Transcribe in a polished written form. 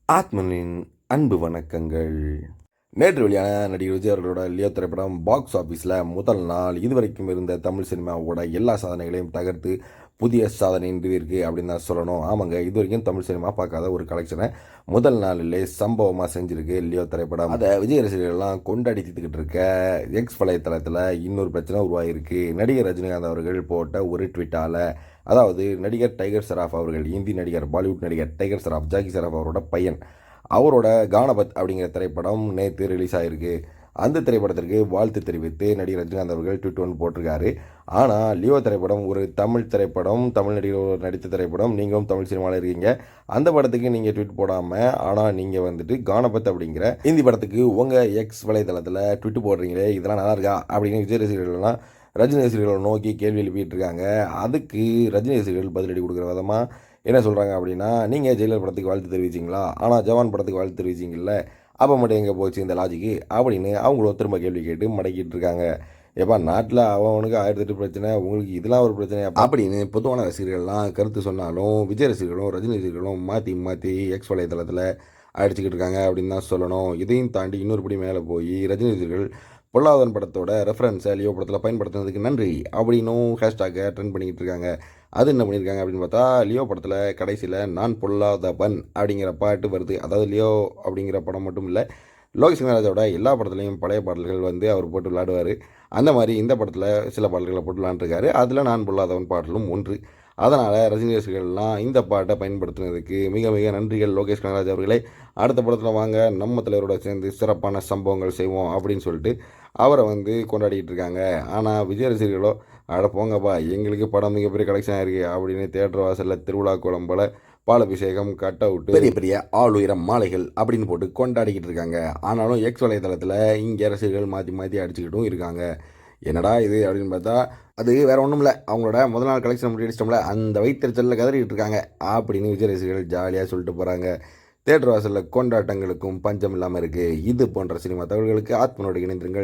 ஆத்மனின் அன்பு வணக்கங்கள். நேற்று வெளியான நடிகர் விஜய் அவர்களோட லியோ திரைப்படம் பாக்ஸ் ஆஃபீஸில் முதல் நாள் இதுவரைக்கும் இருந்த தமிழ் சினிமாவோட எல்லா சாதனைகளையும் தகர்த்து புதிய சாதனை நிறுவியிருக்கு அப்படின்னு தான் சொல்லணும். ஆமாங்க, இது வரைக்கும் தமிழ் சினிமா பார்க்காத ஒரு கலெக்ஷனை முதல் நாளிலே சம்பவமாக செஞ்சுருக்கு லியோ திரைப்படம். அதை விஜய் ரசிகர்கள்லாம் கொண்டாடி தீர்த்துக்கிட்டு இருக்க எக்ஸ் வலைத்தளத்தில் இன்னொரு பிரச்சனை உருவாகிருக்கு. நடிகர் ரஜினிகாந்த் அவர்கள் போட்ட ஒரு ட்வீட்டால், அதாவது நடிகர் டைகர் ஷெராஃப் அவர்கள், இந்தி நடிகர், பாலிவுட் நடிகர் டைகர் ஷெராஃப், ஜாக்கி ஷெராஃப் அவரோட பையன், அவரோட கானபத் அப்படிங்கிற திரைப்படம் நேற்று ரிலீஸ் ஆகிருக்கு. அந்த திரைப்படத்திற்கு வாழ்த்து தெரிவித்து நடிகர் ரஜினிகாந்த் அவர்கள் ட்வீட் ஒன்று போட்டிருக்காரு. ஆனால் லியோ திரைப்படம் ஒரு தமிழ் திரைப்படம், தமிழ் நடிகர் நடித்த திரைப்படம், நீங்களும் தமிழ் சினிமாவில் இருக்கீங்க, அந்த படத்துக்கு நீங்கள் ட்வீட் போடாமல் ஆனால் நீங்கள் வந்துட்டு கானபத் அப்படிங்கிற இந்தி படத்துக்கு உங்கள் எக்ஸ் வலைதளத்தில் ட்வீட் போடுறீங்களே, இதெல்லாம் நல்லா இருக்கா அப்படின்னு விஜய் ரசிகர்கள்லாம் ரஜினி ரசிகர்களை நோக்கி கேள்வி எழுப்பிட்டு இருக்காங்க. அதுக்கு ரஜினி ரசிகர்கள் பதிலடி கொடுக்குற விதமாக என்ன சொல்கிறாங்க அப்படின்னா, நீங்கள் ஜெயிலர் படத்துக்கு வாழ்த்து தெரிவிச்சிங்களா, ஆனால் ஜவான் படத்துக்கு வாழ்த்து தெரிவிச்சிங்கல்ல, அப்போ மட்டும் எங்கே போச்சு இந்த லாஜிக்கு அப்படின்னு அவங்களும் திரும்ப கேள்வி கேட்டு மடக்கிட்டு இருக்காங்க. எப்பா, நாட்டில் அவனுக்கு 1008 பிரச்சனை, உங்களுக்கு இதெல்லாம் ஒரு பிரச்சனை அப்படின்னு பொதுவான ரசிகர்கள்லாம் கருத்து சொன்னாலும், விஜய் ரசிகர்களும் ரஜினி ரசிகர்களும் மாற்றி மாற்றி எக்ஸ் வலைதளத்தில் அடிச்சுக்கிட்டு இருக்காங்க அப்படின்னு தான் சொல்லணும். இதையும் தாண்டி இன்னொரு படி மேலே போய் ரஜினி ரசிகர்கள் பொல்லாதவன் படத்தோட ரெஃபரன்ஸை லியோ படத்தில் பயன்படுத்துனதுக்கு நன்றி அப்படின்னும் ஹேஷ்டாகை ட்ரெண்ட் பண்ணிக்கிட்டு இருக்காங்க. அது என்ன பண்ணியிருக்காங்க அப்படின்னு பார்த்தா, லியோ படத்தில் கடைசியில் நான் பொல்லாதவன் அப்படிங்கிற பாட்டு வருது. அதாவது லியோ அப்படிங்கிற படம் மட்டும் இல்லை, லோகேஷ் கனகராஜோட எல்லா படத்துலையும் பழைய பாடல்கள் வந்து அவர் போட்டு விளையாடுவார். அந்த மாதிரி இந்த படத்தில் சில பாடல்களை போட்டு விளாண்டுருக்காரு. அதில் நான் பொல்லாதவன் பாடலும் ஒன்று. அதனால் ரஜினி ரசிகர்கள்லாம் இந்த பாட்டை பயன்படுத்துனதுக்கு மிக மிக நன்றிகள் லோகேஷ் கனகராஜ் அவர்களே. அடுத்த படத்தில் வாங்க, நம்ம தலைவரோட சேர்ந்து சிறப்பான சம்பவங்கள் செய்வோம் அப்படின்னு சொல்லிட்டு அவரை வந்து கொண்டாடிக்கிட்டு இருக்காங்க. ஆனால் விஜய் ரசிகர்களோ, அட போங்கப்பா, எங்களுக்கு படம் மிகப்பெரிய கலெக்ஷன் ஆயிருக்கு அப்படின்னு தேட்டர் வாசலில் திருவிழா கோலம் போல பாலபிஷேகம், கட் அவுட்டு, பெரிய பெரிய ஆளுயரம் மாலைகள் அப்படின்னு போட்டு கொண்டாடிக்கிட்டு இருக்காங்க. ஆனாலும் எக்ஸ் வலைதளத்தில் இங்கே ரசிகர்கள் மாற்றி மாற்றி அடிச்சுக்கிட்டும் இருக்காங்க. என்னடா இது அப்படின்னு பார்த்தா, அது வேறு ஒன்றும் இல்லை, அவங்களோட முதல் நாள் கலெக்ஷன் முடி அடிச்சிட்டோம்ல, அந்த வயிற்றுச்சலில் கதறிக்கிட்டு இருக்காங்க அப்படின்னு விஜய் ரசிகர்கள் ஜாலியாக சொல்லிட்டு போகிறாங்க. தேட்டர் வாசலில் கொண்டாட்டங்களுக்கும் பஞ்சம் இல்லாமல் இருக்குது. இது போன்ற சினிமா தகவல்களுக்கு ஆத்மனோடு இணைந்திருங்கள்.